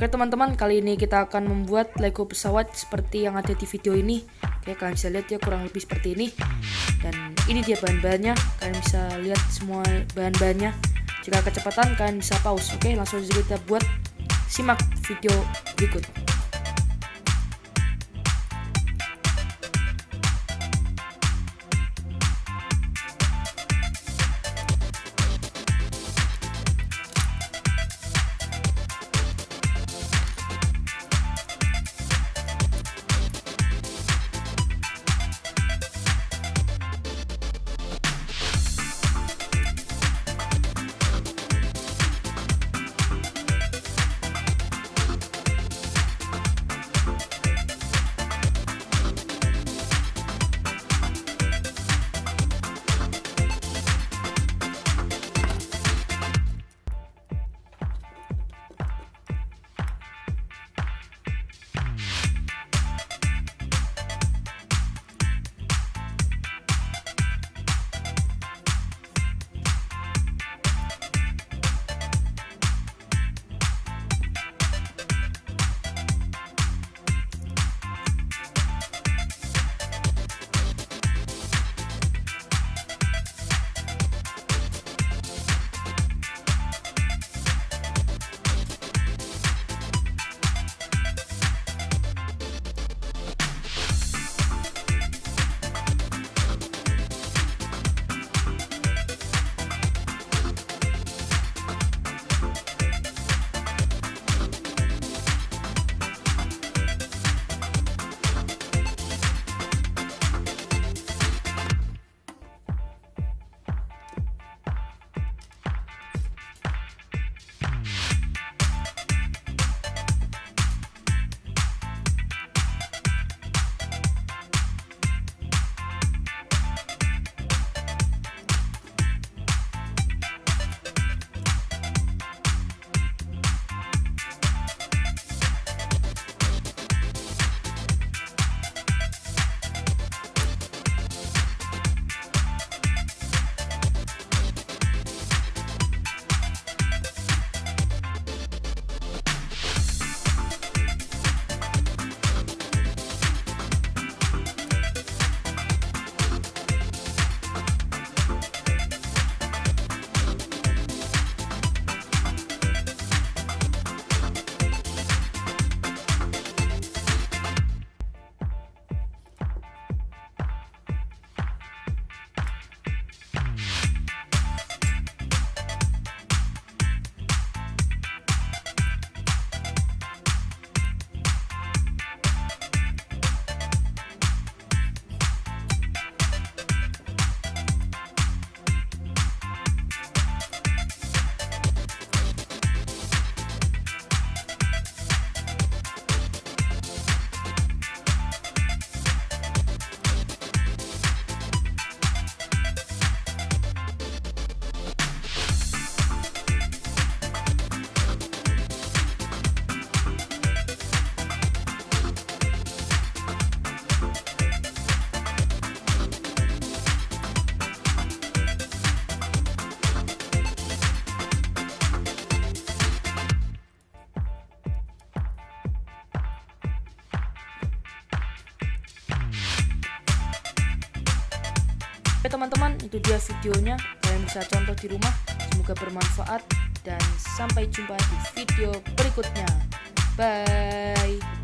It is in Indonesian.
Oke teman-teman, kali ini kita akan membuat Lego pesawat seperti yang ada di video ini. Oke, kalian bisa lihat ya kurang lebih seperti ini. Dan ini dia bahan-bahannya. Kalian bisa lihat semua bahan-bahannya. Jika kecepatan kalian bisa pause. Oke, langsung saja kita buat. Simak video berikut. Oke teman-teman, itu dia videonya. Kalian bisa contoh di rumah. Semoga bermanfaat dan sampai jumpa di video berikutnya. Bye.